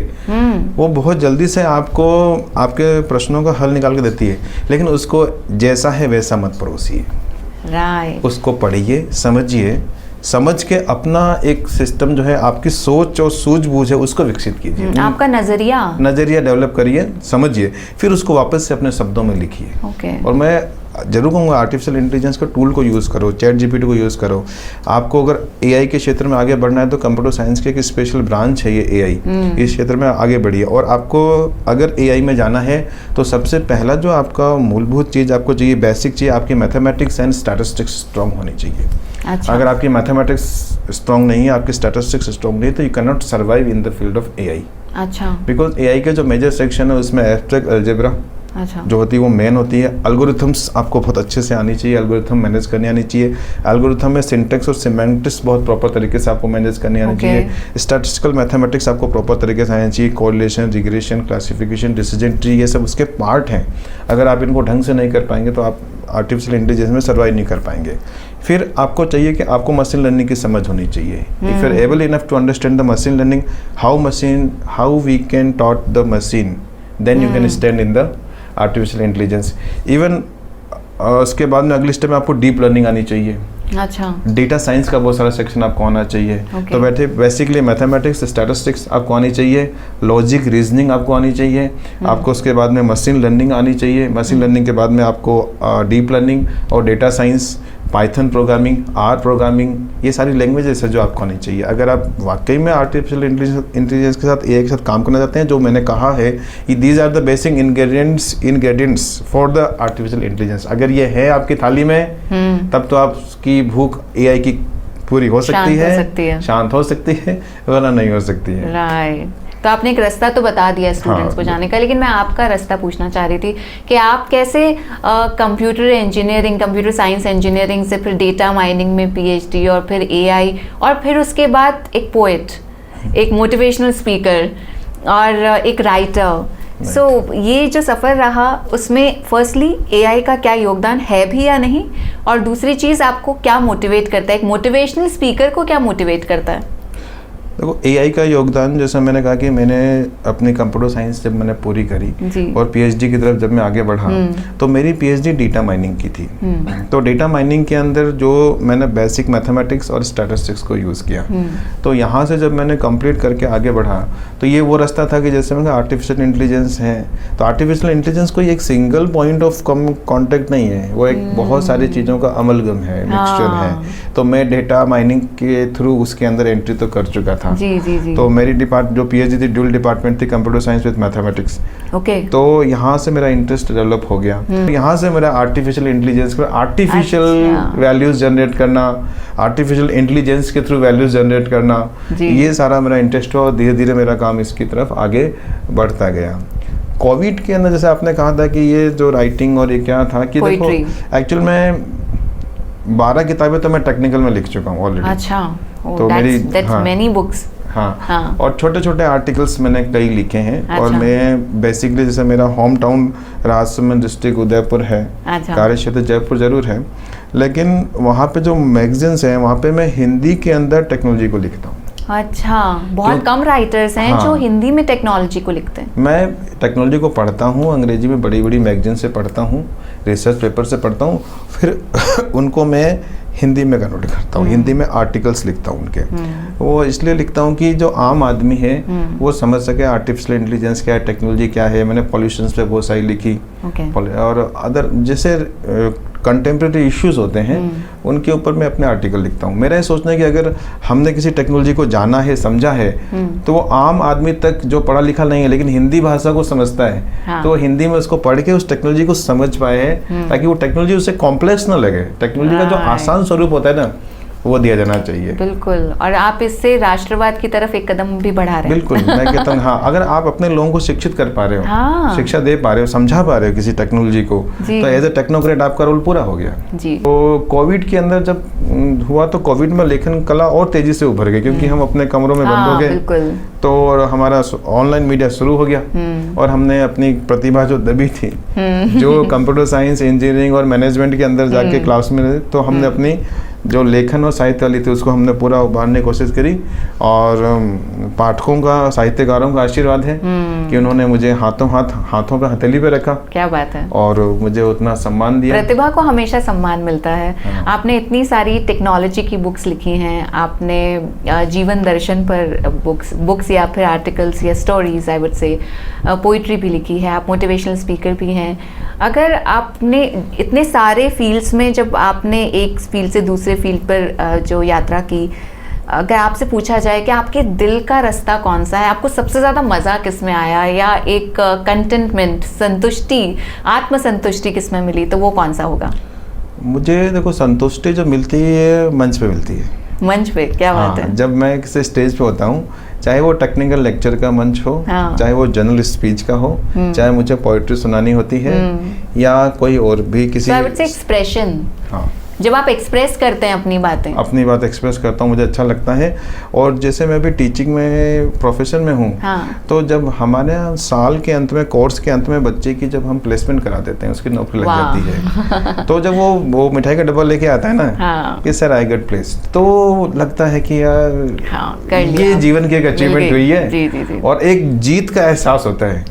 वो बहुत जल्दी से आपको आपके प्रश्नों का हल निकाल के देती है, लेकिन उसको जैसा है वैसा मत परोसिए। राइट। उसको पढ़िए, समझिए, समझ के अपना एक सिस्टम जो है, आपकी सोच और सूझबूझ है, उसको विकसित कीजिए। आपका नजरिया डेवलप करिए, समझिए, फिर उसको वापस से अपने शब्दों में लिखिए। ओके। और मैं जरूर कहूँगा आर्टिफिशियल इंटेलिजेंस का टूल को यूज़ करो, चैट जीपीटी को यूज़ करो। आपको अगर एआई के क्षेत्र में आगे बढ़ना है तो कंप्यूटर साइंस के एक स्पेशल ब्रांच है ये एआई, इस क्षेत्र में आगे बढ़िए। और आपको अगर एआई में जाना है तो सबसे पहला जो आपका मूलभूत चीज़ आपको चाहिए, बेसिक चाहिए, आपकी मैथमेटिक्स एंड स्टैटिस्टिक्स स्ट्रॉन्ग होनी चाहिए। अच्छा। अगर आपकी मैथमेटिक्स स्ट्रॉन्ग नहीं है, आपकी स्टैटिस्टिक्स स्ट्रॉन्ग नहीं है, तो you can not survive in the field of AI. अच्छा। बिकॉज एआई के जो मेजर सेक्शन है उसमें एब्स्ट्रैक्ट अलजेब्रा, अच्छा। जो होती है वो मेन होती है। एल्गोरिथम्स आपको बहुत अच्छे से आनी चाहिए, एल्गोरिथम मैनेज करनी आनी चाहिए। एल्गोरिथम में सिंटेक्स और सिमेंटिक्स बहुत प्रॉपर तरीके से आपको मैनेज करनी आनी चाहिए। स्टैटिस्टिकल मैथमेटिक्स आपको प्रॉपर तरीके से आनी चाहिए। Correlation, regression, classification, decision tree, ये सब उसके पार्ट हैं। अगर आप इनको ढंग से नहीं कर पाएंगे तो आप आर्टिफिशियल इंटेलिजेंस में सर्वाइव नहीं कर पाएंगे। फिर आपको चाहिए कि आपको मशीन लर्निंग की समझ होनी चाहिए। If you are able enough to understand the machine learning, how we can taught the machine, then you can stand in the artificial intelligence. Even उसके बाद में अगली स्टेप में आपको डीप लर्निंग आनी चाहिए। अच्छा। डेटा साइंस का बहुत सारा सेक्शन आपको आना चाहिए। तो बेसिकली मैथमेटिक्स, स्टैटिस्टिक्स आपको आनी चाहिए, लॉजिक, रीजनिंग आपको आनी चाहिए, आपको उसके बाद में मशीन लर्निंग आनी चाहिए। मशीन लर्निंग के बाद में आपको डीप लर्निंग और data science, Python programming, R programming, ये सारी लैंग्वेजेस है जो आपको आनी चाहिए। अगर आप वाकई में आर्टिफिशियल इंटेलिजेंस के साथ एआई के साथ काम करना चाहते हैं, जो मैंने कहा है कि these are the basic ingredients for the artificial intelligence, अगर ये है आपकी थाली में तब तो आपकी भूख एआई की पूरी हो सकती है, शांत हो सकती है, वरना नहीं हो सकती है। राइट। तो आपने एक रास्ता तो बता दिया स्टूडेंट्स को जाने का, लेकिन मैं आपका रास्ता पूछना चाह रही थी कि आप कैसे computer engineering, computer science engineering से फिर डेटा माइनिंग में पीएचडी और फिर एआई और फिर उसके बाद एक पोएट, एक मोटिवेशनल स्पीकर और एक राइटर। सो ये जो सफ़र रहा उसमें फर्स्टली एआई का क्या योगदान है भी या नहीं, और दूसरी चीज़ आपको क्या मोटिवेट करता है, एक मोटिवेशनल स्पीकर को क्या मोटिवेट करता है? देखो एआई का योगदान, जैसा मैंने कहा कि मैंने अपनी कंप्यूटर साइंस जब मैंने पूरी करी और पीएचडी की तरफ जब मैं आगे बढ़ा तो मेरी पीएचडी डेटा माइनिंग की थी। तो डेटा माइनिंग के अंदर जो मैंने बेसिक मैथमेटिक्स और स्टैटिस्टिक्स को यूज़ किया, तो यहाँ से जब मैंने कंप्लीट करके आगे बढ़ा तो ये वो रास्ता था कि जैसे मैंने आर्टिफिशियल इंटेलिजेंस है, तो आर्टिफिशियल इंटेलिजेंस कोई एक सिंगल पॉइंट ऑफ कॉन्टेक्ट नहीं है, वो एक बहुत सारी चीज़ों का अमलगम है, मिक्सचर है। तो मैं डेटा माइनिंग के थ्रू उसके अंदर एंट्री तो कर चुका था। जी। तो मेरी जो पीएचडी थी ड्यूल डिपार्टमेंट थी, कंप्यूटर साइंस विद मैथमेटिक्स। तो यहाँ से मेरा इंटरेस्ट डेवलप हो गया। यहाँ से मेरा आर्टिफिशियल इंटेलिजेंस पर आर्टिफिशियल वैल्यूज जनरेट करना, आर्टिफिशियल इंटेलिजेंस के थ्रू वैल्यूज जनरेट करना, ये सारा मेरा इंटरेस्ट हुआ और धीरे धीरे मेरा काम इसकी तरफ आगे बढ़ता गया। कोविड के अंदर जैसे आपने कहा था कि ये जो राइटिंग और ये क्या था कि देखो एक्चुअल में 12 किताबें तो मैं टेक्निकल में लिख चुका हूँ ऑलरेडी। अच्छा। तो मेरी many books। हाँ। और छोटे छोटे आर्टिकल्स मैंने कई लिखे हैं। अच्छा। और मैं बेसिकली जैसे मेरा home town Rajsamand district Udaipur है। अच्छा। कार्य क्षेत्र जयपुर जरूर है, लेकिन वहाँ पे जो मैगजीन्स हैं वहाँ पे मैं हिंदी के अंदर टेक्नोलॉजी को लिखता हूँ। अच्छा, बहुत कम राइटर्स हैं जो हिंदी में टेक्नोलॉजी को लिखते हैं। मैं टेक्नोलॉजी को पढ़ता हूँ, अंग्रेजी में बड़ी बड़ी मैगजीन से पढ़ता हूँ, रिसर्च पेपर से पढ़ता हूँ, फिर उनको मैं हिंदी में कन्वर्ट करता हूँ, हिंदी में आर्टिकल्स लिखता हूँ उनके। वो इसलिए लिखता हूँ कि जो आम आदमी है वो समझ सके आर्टिफिशियल इंटेलिजेंस क्या है, टेक्नोलॉजी क्या है। मैंने पॉल्यूशन पे बहुत सारी लिखी और अदर जैसे कंटेम्प्रेरी इश्यूज होते हैं उनके ऊपर मैं अपने आर्टिकल लिखता हूँ। मेरा ये सोचना है कि अगर हमने किसी टेक्नोलॉजी को जाना है, समझा है, तो वो आम आदमी तक जो पढ़ा लिखा नहीं है लेकिन हिंदी भाषा को समझता है, तो वो हिंदी में उसको पढ़ के उस टेक्नोलॉजी को समझ पाए, ताकि वो टेक्नोलॉजी उससे कॉम्प्लेक्स ना लगे। टेक्नोलॉजी का जो आसान स्वरूप होता है ना, वो दिया जाना चाहिए। बिल्कुल। और आप इससे राष्ट्रवाद की तरफ एक कदम भी बढ़ा रहे हैं। बिल्कुल, मैं कहता हूँ हाँ, अगर आप अपने लोगों को शिक्षित कर पा रहे हो, शिक्षा दे पा रहे हो, समझा पा रहे हो किसी टेक्नोलॉजी को, तो एज ए टेक्नोक्रेट आपका रोल पूरा हो गया जी। तो कोविड के अंदर जब हुआ तो कोविड में लेखन कला और तेजी से उभर गई, क्योंकि हम अपने कमरों में बंद हो गए, तो हमारा ऑनलाइन मीडिया शुरू हो गया और हमने अपनी प्रतिभा जो दबी थी, जो कंप्यूटर साइंस, इंजीनियरिंग और मैनेजमेंट के अंदर जाके क्लास में, तो हमने अपनी जो लेखन और साहित्य वाली थी उसको हमने पूरा उभारने की कोशिश करी। और पाठकों का, साहित्यकारों का आशीर्वाद है कि उन्होंने मुझे हाथों पे हथेली पे रखा। क्या बात है। और मुझे उतना सम्मान दिया। प्रतिभा को हमेशा सम्मान मिलता है। आपने इतनी सारी टेक्नोलॉजी की बुक्स लिखी हैं, आपने जीवन दर्शन पर बुक्स या फिर आर्टिकल्स या stories, I would say poetry भी लिखी है, आप मोटिवेशनल स्पीकर भी हैं। अगर आपने इतने सारे फील्ड्स में, जब आपने एक फील्ड से दूसरे फील्ड पर जो यात्रा की, अगर आपसे पूछा जाए कि आपके दिल का रास्ता कौन सा है, आपको सबसे ज़्यादा मज़ा किस में आया, या एक कंटेंटमेंट, संतुष्टि, आत्मसंतुष्टि किस में मिली, तो वो कौन सा होगा? मुझे देखो संतुष्टि जो मिलती है मंच पे मिलती है। मंच पे, क्या बात है। जब मैं किसी स्टेज पे होता हूँ, चाहे वो टेक्निकल लेक्चर का मंच हो, चाहे वो जनरल स्पीच का हो, चाहे मुझे पोइट्री सुनानी होती है या कोई और भी किसी एक्सप्रेशन, हाँ, जब आप एक्सप्रेस करते हैं अपनी बात एक्सप्रेस करता हूँ, मुझे अच्छा लगता है। और जैसे मैं भी टीचिंग में प्रोफेशन में हूँ, तो जब हमारे साल के अंत में, कोर्स के अंत में बच्चे की जब हम प्लेसमेंट करा देते हैं, उसकी नौकरी लग जाती है, तो जब वो मिठाई का डब्बा लेके आता है ना कि सर आई गेट प्लेस, तो लगता है कि यार ये जीवन की एक अचीवमेंट हुई है। जी। और एक जीत का एहसास होता है।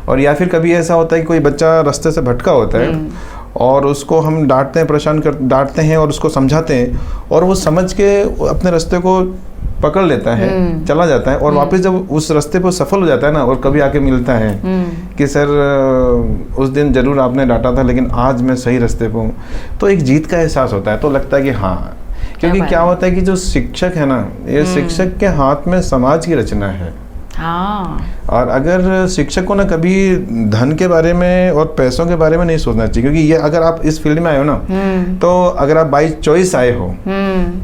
और या फिर कभी ऐसा होता है कि कोई बच्चा रास्ते से भटका होता है और उसको हम डांटते हैं और उसको समझाते हैं, और वो समझ के अपने रास्ते को पकड़ लेता है, चला जाता है, और वापस जब उस रास्ते पर सफल हो जाता है ना, और कभी आके मिलता है कि सर उस दिन जरूर आपने डांटा था लेकिन आज मैं सही रास्ते पर हूँ, तो एक जीत का एहसास होता है। तो लगता है कि हाँ, क्योंकि क्या होता है कि जो शिक्षक है ना, ये शिक्षक के हाथ में समाज की रचना है। और अगर शिक्षक को ना कभी धन के बारे में और पैसों के बारे में नहीं सोचना चाहिए, क्योंकि ये अगर आप इस फील्ड में आए हो ना, तो अगर आप बाई चॉइस आए हो,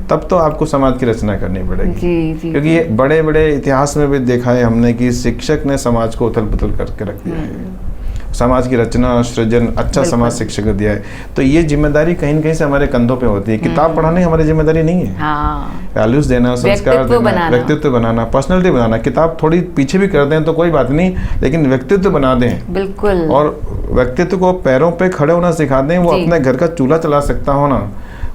तब तो आपको समाज की रचना करनी पड़ेगी। क्योंकि ये बड़े बड़े इतिहास में भी देखा है हमने कि शिक्षक ने समाज को उथल पुथल करके रख दिया है, समाज की रचना, सृजन, अच्छा समाज शिक्षक को दिया है। तो ये जिम्मेदारी कहीं न कहीं से हमारे कंधों पे होती है। किताब पढ़ाने हमारी जिम्मेदारी नहीं है, वैल्यूज देना, संस्कार देना, व्यक्तित्व बनाना, पर्सनैलिटी बनाना। किताब थोड़ी पीछे भी कर दें तो कोई बात नहीं, लेकिन व्यक्तित्व बना दें। बिल्कुल। और व्यक्तित्व को पैरों पे खड़े होना सिखा दें, वो अपने घर का चूल्हा चला सकता हो ना,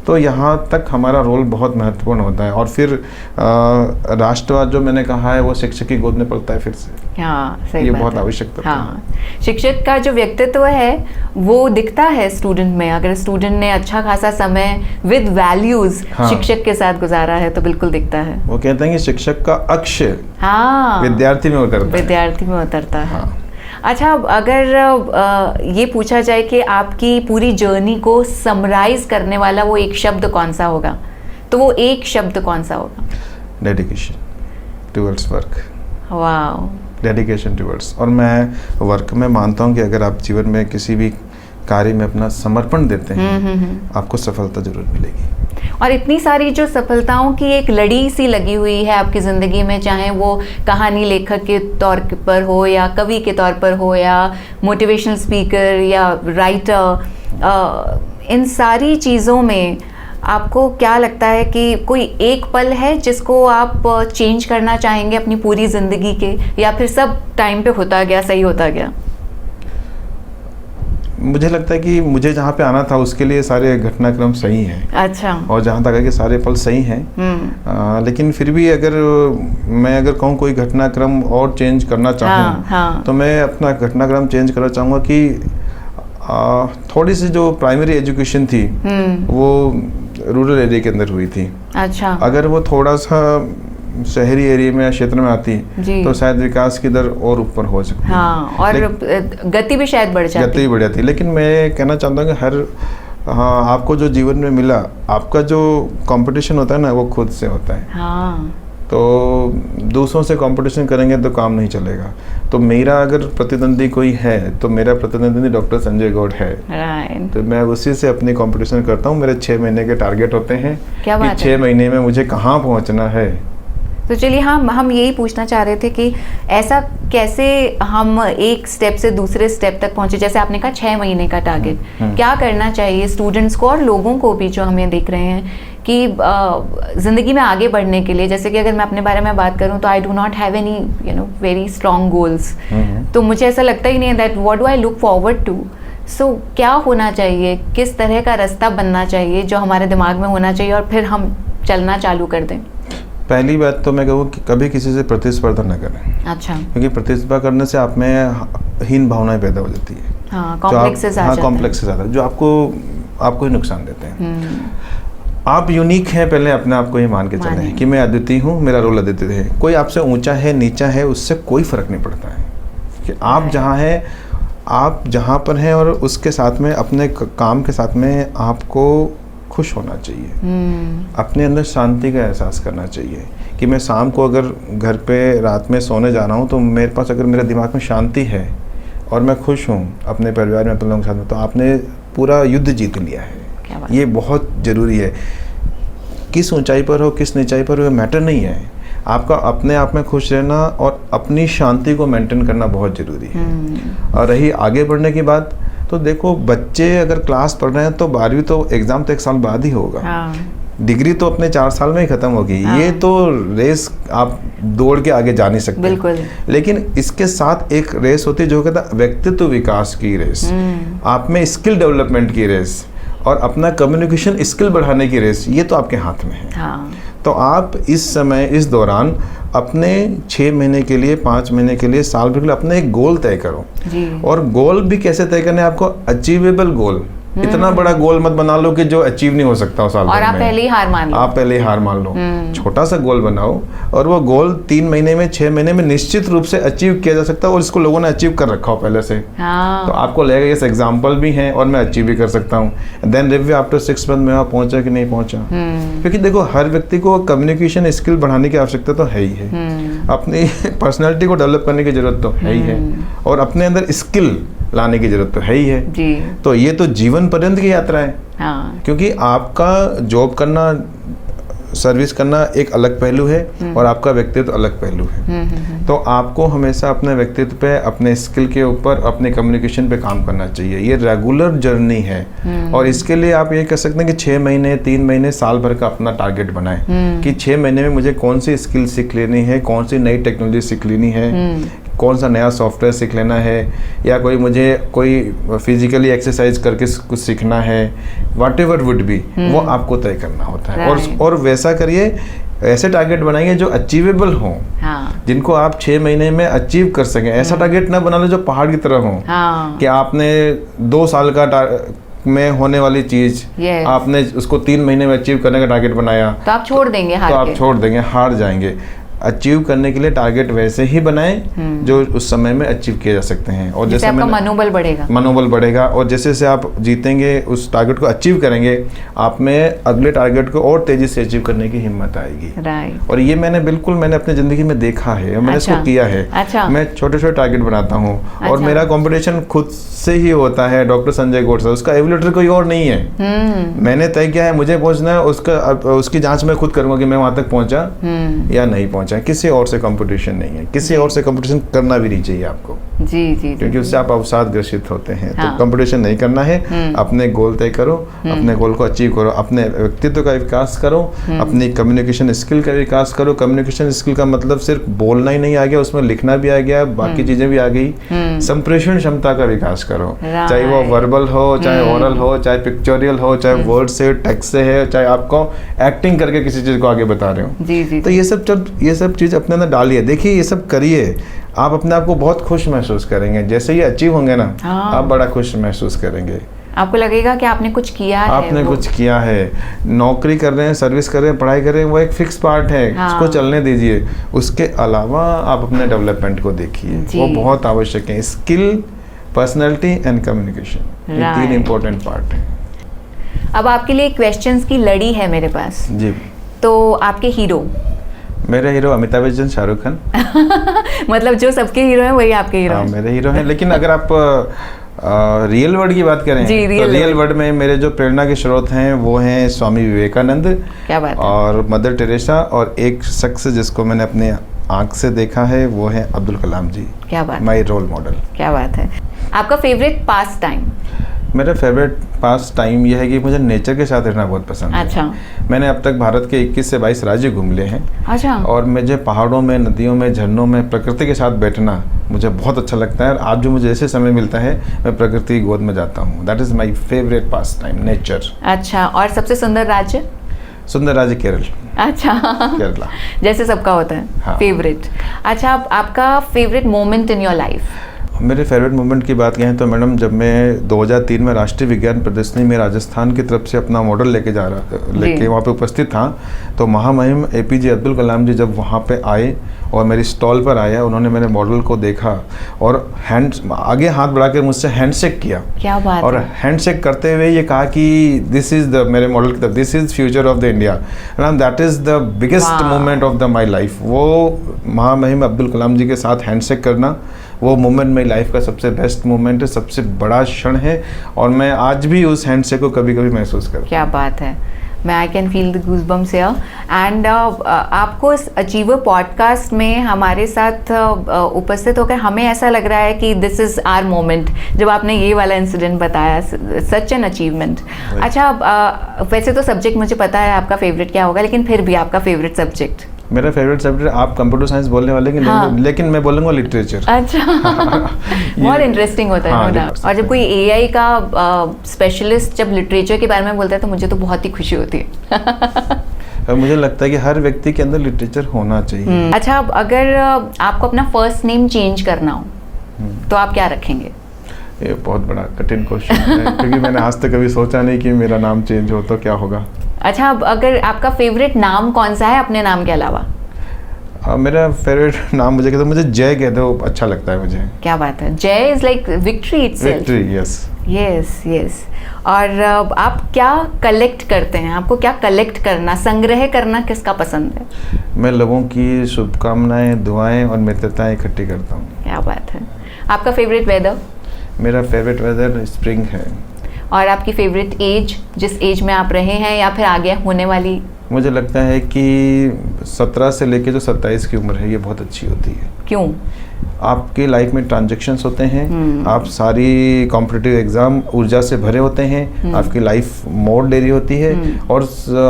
तो यहाँ तक हमारा रोल बहुत महत्वपूर्ण होता है। और फिर राष्ट्रवाद जो मैंने कहा है, वो शिक्षक की गोद में पलता है फिर से। सही ये बहुत आवश्यकता है। शिक्षक का जो व्यक्तित्व है वो दिखता है स्टूडेंट में। अगर स्टूडेंट ने अच्छा खासा समय विद वैल्यूज शिक्षक के साथ गुजारा है तो बिल्कुल दिखता है। वो कहते हैं कि शिक्षक का अक्षर विद्यार्थी में उतरता है। अच्छा, अगर ये पूछा जाए कि आपकी पूरी जर्नी को समराइज करने वाला वो एक शब्द कौन सा होगा, तो वो एक शब्द कौन सा होगा? Dedication towards work. Wow, dedication towards. और मैं वर्क में मानता हूँ कि अगर आप जीवन में किसी भी कार्य में अपना समर्पण देते हैं, आपको सफलता जरूर मिलेगी। और इतनी सारी जो सफलताओं की एक लड़ी सी लगी हुई है आपकी ज़िंदगी में, चाहे वो कहानी लेखक के तौर पर हो या कवि के तौर पर हो या मोटिवेशनल स्पीकर या राइटर, इन सारी चीज़ों में आपको क्या लगता है कि कोई एक पल है जिसको आप चेंज करना चाहेंगे अपनी पूरी ज़िंदगी के, या फिर सब टाइम पे होता गया, सही होता गया? मुझे लगता है कि मुझे जहाँ पे आना था उसके लिए सारे घटनाक्रम सही हैं। अच्छा। और जहाँ तक है कि सारे पल सही हैं, लेकिन फिर भी अगर मैं कहूँ कोई घटनाक्रम और चेंज करना चाहूँ, तो मैं अपना घटनाक्रम चेंज करना चाहूँगा कि थोड़ी सी जो प्राइमरी एजुकेशन थी वो रूरल एरिया के अंदर हुई थी। अच्छा। अगर वो थोड़ा सा शहरी एरिया में या क्षेत्र में आती तो शायद विकास की दर और ऊपर हो सकती है। और गति भी शायद बढ़ जाती। लेकिन मैं कहना चाहता हूँ कि आपको जो जीवन में मिला, आपका जो कंपटीशन होता है ना, वो खुद से होता है। तो दूसरों से कंपटीशन करेंगे तो काम नहीं चलेगा। तो मेरा अगर प्रतिद्वंदी कोई है तो मेरा प्रतिद्वंदी डॉक्टर संजय गौड़ है। तो मैं उसी से अपनी कंपटीशन करता हूँ। मेरे 6 महीने के टारगेट होते हैं कि 6 महीने में मुझे कहाँ पहुँचना है। तो चलिए, हम यही पूछना चाह रहे थे कि ऐसा कैसे हम एक स्टेप से दूसरे स्टेप तक पहुंचे। जैसे आपने कहा 6 महीने का टारगेट, क्या करना चाहिए स्टूडेंट्स को और लोगों को भी जो हमें देख रहे हैं कि ज़िंदगी में आगे बढ़ने के लिए? जैसे कि अगर मैं अपने बारे में बात करूं तो I do not have any very strong goals. तो मुझे ऐसा लगता ही नहीं है that what do I look forward to. So क्या होना चाहिए, किस तरह का रास्ता बनना चाहिए जो हमारे दिमाग में होना चाहिए और फिर हम चलना चालू कर दें? पहली बात तो मैं कहूँ कि कभी किसी से प्रतिस्पर्धा न करें। अच्छा। क्योंकि प्रतिस्पर्धा करने से आप में हीन भावनाएं पैदा हो जाती है। कॉम्प्लेक्सेस ज़्यादा जो आपको ही नुकसान देते हैं। आप यूनिक हैं, पहले अपने आप को ही मान के चलें कि मैं अद्वितीय हूँ, मेरा रोल अद्वितीय है। कोई आपसे ऊंचा है नीचा है उससे कोई फर्क नहीं पड़ता है कि आप जहाँ हैं, आप जहाँ पर हैं, और उसके साथ में अपने काम के साथ में आपको खुश होना चाहिए। अपने अंदर शांति का एहसास करना चाहिए कि मैं शाम को अगर घर पे रात में सोने जा रहा हूँ तो मेरे पास अगर मेरे दिमाग में शांति है और मैं खुश हूँ अपने परिवार में, अपने लोगों के साथ में, तो आपने पूरा युद्ध जीत लिया है। ये बहुत ज़रूरी है। किस ऊंचाई पर हो, किस नीचाई पर हो, ये मैटर नहीं है। आपका अपने आप में खुश रहना और अपनी शांति को मेंटेन करना बहुत ज़रूरी है। और रही आगे बढ़ने की बात, तो देखो बच्चे अगर क्लास पढ़ रहे हैं तो 12वीं तो एग्ज़ाम तो 1 साल बाद ही होगा। हाँ। डिग्री तो अपने 4 साल में ही ख़त्म होगी। हाँ। ये तो रेस आप दौड़ के आगे जा नहीं सकते। बिल्कुल। लेकिन इसके साथ एक रेस होती है जो कहता है व्यक्तित्व विकास की रेस, आप में स्किल डेवलपमेंट की रेस और अपना कम्युनिकेशन स्किल बढ़ाने की रेस, ये तो आपके हाथ में है। हाँ। तो आप इस समय, इस दौरान अपने 6 महीने के लिए, 5 महीने के लिए, साल भर के लिए अपने एक गोल तय करो। जी। और गोल भी कैसे तय करने, आपको अचीवेबल गोल, इतना बड़ा गोल मत बना लो कि जो अचीव नहीं हो सकता साल भर में। और आप पहले ही हार मान लो। आप पहले ही हार मान लो। छोटा सा गोल बनाओ और वो गोल 3 महीने में, 6 महीने में निश्चित रूप से अचीव किया जा सकता है और इसको लोगों ने अचीव कर रखा हो पहले से। हाँ। तो आपको लगेगा ये एग्जाम्पल भी हैं और मैं अचीव भी कर सकता हूँ। देन रिव्यू आफ्टर 6 मंथ में आप पहुंचा कि नहीं पहुंचा। क्योंकि देखो हर व्यक्ति को कम्युनिकेशन स्किल बढ़ाने की आवश्यकता तो है ही है, अपनी पर्सनैलिटी को डेवलप करने की जरूरत तो है ही है, और अपने अंदर स्किल लाने की जरूरत तो है ही है जी। तो ये तो जीवन पर्यंत की यात्रा है। हाँ। क्योंकि आपका जॉब करना, सर्विस करना एक अलग पहलू है और आपका व्यक्तित्व अलग पहलू है। तो आपको हमेशा अपने व्यक्तित्व पे, अपने स्किल के ऊपर, अपने कम्युनिकेशन पे काम करना चाहिए। ये रेगुलर जर्नी है और इसके लिए आप ये कह सकते हैं कि 6 महीने, 3 महीने, साल भर का अपना टारगेट बनाएं कि 6 महीने में मुझे कौन सी स्किल सीख लेनी है, कौन सी नई टेक्नोलॉजी सीख लेनी है, कौन सा नया सॉफ्टवेयर सीख लेना है, या मुझे कोई फिजिकली एक्सरसाइज करके कुछ सीखना है, वॉट एवर वुड बी, वो आपको तय करना होता है। और वैसा करिए, ऐसे टारगेट बनाइए जो अचीवेबल हों। हाँ। जिनको आप 6 महीने में अचीव कर सकें। ऐसा टारगेट ना बना लो जो पहाड़ की तरह हो। हाँ। कि आपने 2 साल का में होने वाली चीज आपने उसको 3 महीने में अचीव करने का टारगेट बनाया तो आप छोड़ देंगे, हार जाएंगे। अचीव करने के लिए टारगेट वैसे ही बनाएं जो उस समय में अचीव किए जा सकते हैं, और जैसे आपका मनोबल बढ़ेगा और जैसे से आप जीतेंगे, उस टारगेट को अचीव करेंगे, आप में अगले टारगेट को और तेजी से अचीव करने की हिम्मत आएगी। राइट। और ये मैंने अपनी जिंदगी में देखा है और मैंने इसको किया है। अच्छा। मैं छोटे छोटे टारगेट बनाता हूँ। अच्छा। और मेरा कॉम्पिटिशन खुद से ही होता है डॉक्टर संजय गोड से, उसका एवल्यूएटर कोई और नहीं है। मैंने तय किया है मुझे पहुंचना है, उसकी जांच मैं खुद करूंगा कि मैं वहां तक पहुंचा या नहीं पहुंचा। किसी और से कंपटीशन नहीं है, किसी और से कंपटीशन करना भी नहीं चाहिए आपको। जी जी। क्योंकि उससे आप अवसाद ग्रसित होते हैं। हाँ। तो कंपटीशन नहीं करना है। अपने गोल तय करो, अपने गोल को अचीव करो, अपने व्यक्तित्व का विकास करो, अपनी कम्युनिकेशन स्किल का विकास करो। कम्युनिकेशन स्किल का मतलब सिर्फ बोलना ही नहीं आ गया, उसमें लिखना भी आ गया, बाकी चीजें भी आ गई। संप्रेषण क्षमता का विकास करो, चाहे वो वर्बल हो, चाहे ओरल हो, चाहे पिक्चोरियल हो, चाहे वर्ड से, टेक्स्ट से है, चाहे आपको एक्टिंग करके किसी चीज को आगे बता रहे हो। जी जी। तो ये सब चीज अपने अंदर डालिए, देखिए ये सब करिए, आप अपने आप को बहुत खुश महसूस करेंगे। जैसे ये अचीव होंगे ना, आप बड़ा खुश महसूस करेंगे। आपको लगेगा कि आपने कुछ किया है। आपने कुछ किया है। नौकरी कर रहे हैं, सर्विस कर रहे हैं, पढ़ाई कर रहे हैं, वो एक फिक्स पार्ट है। हाँ। उसको चलने दीजिए। उसके अलावा आप अपने डेवलपमेंट को देखिए, वो बहुत आवश्यक है। स्किल, पर्सनैलिटी एंड कम्युनिकेशन, ये 3 इंपॉर्टेंट पार्ट है। अब आपके लिए क्वेश्चंस की लड़ी है मेरे पास जी। तो आपके हीरो? मेरे हीरो अमिताभ बच्चन, शाहरुख खान। मतलब जो सबके हीरो हैं वही आपके हीरो हैं? मेरे हीरो हैं। लेकिन अगर आप रियल वर्ल्ड की बात करें तो रियल वर्ल्ड में मेरे जो प्रेरणा के स्रोत हैं वो हैं स्वामी विवेकानंद, क्या बात है, और मदर टेरेसा, और एक शख्स जिसको मैंने अपने आंख से देखा है वो है अब्दुल कलाम जी। क्या बात, माय रोल मॉडल। क्या बात है। आपका फेवरेट पास टाइम? मेरा फेवरेट पास टाइम यह है कि मुझे नेचर के साथ रहना बहुत पसंद है। अच्छा। मैंने अब तक भारत के 21 से 22 राज्य घूम लिए हैं। अच्छा। और मुझे पहाड़ों में, नदियों में, झरनों में प्रकृति के साथ बैठना मुझे बहुत अच्छा लगता है। और आज जो मुझे जैसे समय मिलता है मैं प्रकृति की गोद में जाता हूँ। That is my favourite pass time, nature. अच्छा। और सबसे सुंदर राज्य? सुंदर राज्य केरल। अच्छा। केरला। जैसे सबका होता है। हाँ। फेवरेट। अच्छा, आपका favourite moment in your life? मेरे फेवरेट मोमेंट की बात कहें तो मैडम, जब मैं 2003 में राष्ट्रीय विज्ञान प्रदर्शनी में राजस्थान की तरफ से अपना मॉडल लेके वहाँ पे उपस्थित था, तो महामहिम APJ अब्दुल कलाम जी जब वहाँ पे आए और मेरी स्टॉल पर आया, उन्होंने मेरे मॉडल को देखा और आगे हाथ बढ़ा कर मुझसे हैंडशेक किया। क्या बात और हैंडशेक करते हुए ये कहा कि दिस इज द, मेरे मॉडल की तरफ, this is future of the India and that is the biggest moment of the my life. वो महामहिम अब्दुल कलाम जी के साथ हैंडशेक करना, वो मोमेंट मेरी लाइफ का सबसे बेस्ट मोमेंट है, सबसे बड़ा क्षण है, और मैं आज भी उस हैंडशेक को कभी कभी महसूस करता हूँ। क्या बात है। मैं I can feel the goosebumps here. And आपको इस अचीवर पॉडकास्ट में हमारे साथ उपस्थित होकर हमें ऐसा लग रहा है कि दिस इज़ आवर मोमेंट, जब आपने ये वाला इंसिडेंट बताया, सच एन अचीवमेंट। अच्छा, वैसे तो सब्जेक्ट मुझे पता है आपका फेवरेट क्या होगा, लेकिन फिर भी आपका फेवरेट सब्जेक्ट? मेरा फेवरेट सब्जेक्ट, आप कंप्यूटर साइंस बोलने वाले हैं, हाँ। लेकिन मैं बोलूँगा लिटरेचर। अच्छा बहुत इंटरेस्टिंग होता है, हाँ, no doubt। और जब कोई एआई का स्पेशलिस्ट जब लिटरेचर के बारे में बोलता है तो मुझे तो बहुत ही खुशी होती है। मुझे लगता है कि हर व्यक्ति के अंदर लिटरेचर होना चाहिए। अच्छा, अब अगर आपको अपना फर्स्ट नेम चेंज करना हो तो आप क्या रखेंगे? ये बहुत बड़ा कठिन क्वेश्चन है क्योंकि मैंने आज तक कभी सोचा नहीं कि मेरा नाम चेंज हो तो क्या होगा। अच्छा, अब अगर आपका फेवरेट नाम कौन सा है अपने नाम के अलावा? मेरा फेवरेट नाम मुझे कहते, मुझे जय कहते हो अच्छा लगता है मुझे। क्या बात है, जय is like victory itself. Victory, yes yes yes. और आप क्या कलेक्ट करते हैं? आपको क्या कलेक्ट करना, संग्रह करना किसका पसंद है? मैं लोगों की शुभकामनाएं, दुआएं और मित्रताएं इकट्ठी करता हूँ। क्या बात है। आपका फेवरेट वेदर? मेरा फेवरेट वेदर स्प्रिंग है। और आपकी फेवरेट एज, जिस एज में आप रहे हैं या फिर आगे होने वाली? मुझे लगता है कि 17 से लेके जो 27 की उम्र है ये बहुत अच्छी होती है। क्यों? आपके लाइफ में ट्रांजैक्शंस होते हैं, आप सारी कॉम्पिटिटिव एग्जाम ऊर्जा से भरे होते हैं, आपकी लाइफ मोड़ ले रही होती है और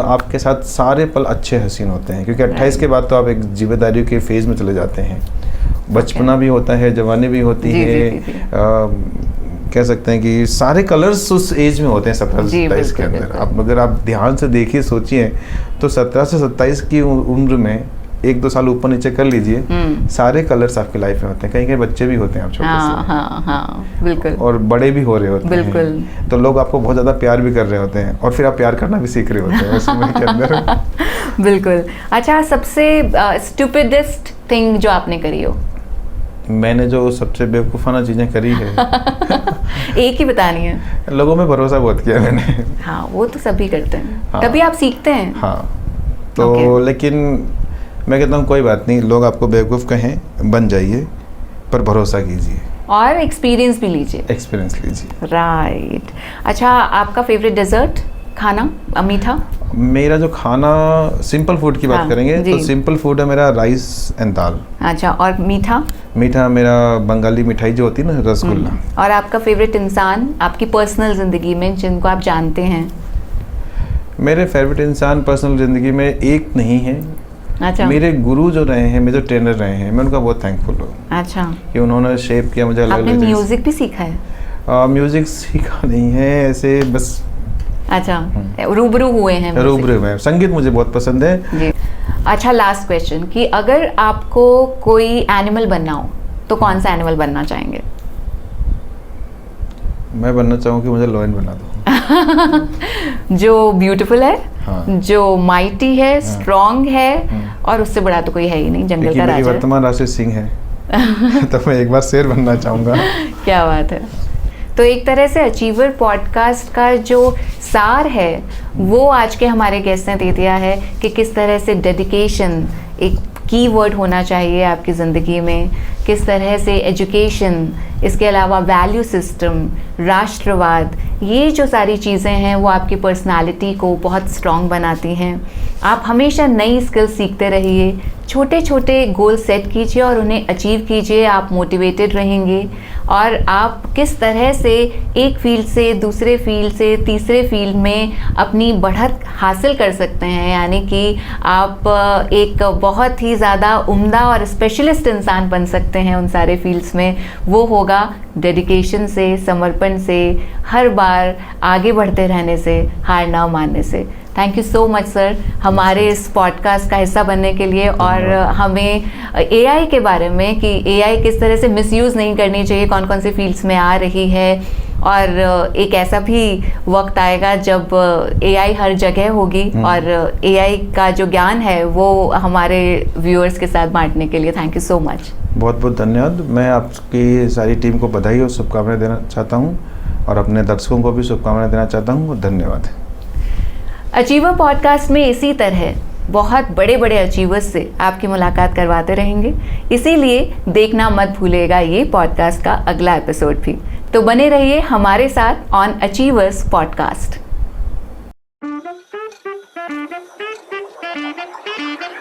आपके साथ सारे पल अच्छे हसीन होते हैं क्योंकि 28 के बाद तो आप एक जिम्मेदारियों के फेज में चले जाते हैं। बचपना भी होता है, जवानी भी होती है। कह सकते हैं कि सारे कलर्स उस एज में होते हैं 17 से 27 के अंदर। अब अगर आप ध्यान से देखिए, सोचिए तो 17 से 27 की उम्र में 1-2 साल ऊपर नीचे कर लीजिए, सारे कलर्स आपकी लाइफ में होते हैं। कहीं कहीं बच्चे भी होते हैं आप छोटे से। हाँ हाँ बिल्कुल। और बड़े भी हो रहे होते हैं बिल्कुल। तो लोग आपको बहुत ज़्यादा प्यार भी कर रहे होते हैं और फिर आप प्यार करना भी सीख रहे होते हैं उस उम्र के अंदर। बिल्कुल। अच्छा, सबसे स्टूपिडेस्ट थिंग जो आपने करी हो? मैंने जो सबसे बेवकूफ़ाना चीज़ें करी है एक ही बतानी है? लोगों में भरोसा बहुत किया मैंने। हाँ, वो तो सभी करते हैं। हाँ। तभी आप सीखते हैं। हाँ तो लेकिन मैं कहता हूँ कोई बात नहीं, लोग आपको बेवकूफ़ कहें, बन जाइए, पर भरोसा कीजिए और एक्सपीरियंस भी लीजिए। एक्सपीरियंस लीजिए। राइट। अच्छा, आपका फेवरेट डेजर्ट, खाना, मीठा? मेरा जो खाना, सिंपल फूड की बात करेंगे तो सिंपल फूड है मेरा राइस एंड दाल। अच्छा, और मीठा? मीठा मेरा बंगाली मिठाई जो होती है ना, रसगुल्ला। और आपका फेवरेट इंसान आपकी पर्सनल ज़िंदगी में जिनको आप जानते हैं? मेरे फेवरेट इंसान पर्सनल ज़िंदगी में एक नहीं है। अच्छा। मेरे गुरु जो रहे हैं, मेरे जो ट्रेनर रहे हैं, मैं उनका बहुत थैंकफुल हूँ। अच्छा। कि उन्होंने शेप किया मुझे। आपने म्यूज़िक भी सीखा है? म्यूज़िक सीखा नहीं है, ऐसे बस। अच्छा, रूबरू हुए हैं? रूबरू में संगीत मुझे बहुत पसंद है जी। अच्छा, लास्ट क्वेश्चन कि अगर आपको कोई एनिमल बनना हो तो कौन सा एनिमल बनना चाहेंगे? मैं बनना चाहूँ कि मुझे लॉयन बना दो। जो ब्यूटीफुल है, हाँ। जो माइटी है, स्ट्रॉन्ग है, और उससे बड़ा तो कोई है ही नहीं, जंगल का राजा। वर्तमान राशि सिंह है तो मैं एक बार शेर बनना चाहूँगा। क्या बात है। तो एक तरह से अचीवर पॉडकास्ट का जो सार है वो आज के हमारे गेस्ट ने दे दिया है कि किस तरह से डेडिकेशन एक कीवर्ड होना चाहिए आपकी ज़िंदगी में, किस तरह से एजुकेशन, इसके अलावा वैल्यू सिस्टम, राष्ट्रवाद, ये जो सारी चीज़ें हैं वो आपकी पर्सनालिटी को बहुत स्ट्रॉन्ग बनाती हैं। आप हमेशा नई स्किल सीखते रहिए, छोटे छोटे गोल सेट कीजिए और उन्हें अचीव कीजिए। आप मोटिवेटेड रहेंगे और आप किस तरह से एक फील्ड से दूसरे फील्ड से तीसरे फील्ड में अपनी बढ़त हासिल कर सकते हैं, यानी कि आप एक बहुत ही ज़्यादा उम्दा और स्पेशलिस्ट इंसान बन सकते हैं उन सारे फील्ड्स में। वो होगा डेडिकेशन से, समर्पण से, हर बार आगे बढ़ते रहने से, हार ना मानने से। Thank you so much sir हमारे इस पॉडकास्ट का हिस्सा बनने के लिए और हमें एआई के बारे में कि एआई किस तरह से मिसयूज़ नहीं करनी चाहिए, कौन कौन से फील्ड्स में आ रही है, और एक ऐसा भी वक्त आएगा जब एआई हर जगह होगी और एआई का जो ज्ञान है वो हमारे व्यूअर्स के साथ बांटने के लिए। Thank you so much. बहुत बहुत धन्यवाद। मैं आपकी सारी टीम को बधाई और शुभकामनाएं देना चाहता हूँ और अपने दर्शकों को भी शुभकामनाएं देना चाहता हूँ। धन्यवाद। अचीवर पॉडकास्ट में इसी तरह बहुत बड़े बड़े अचीवर्स से आपकी मुलाकात करवाते रहेंगे, इसीलिए देखना मत भूलिएगा ये पॉडकास्ट का अगला एपिसोड भी। तो बने रहिए हमारे साथ on achievers podcast. Thank you.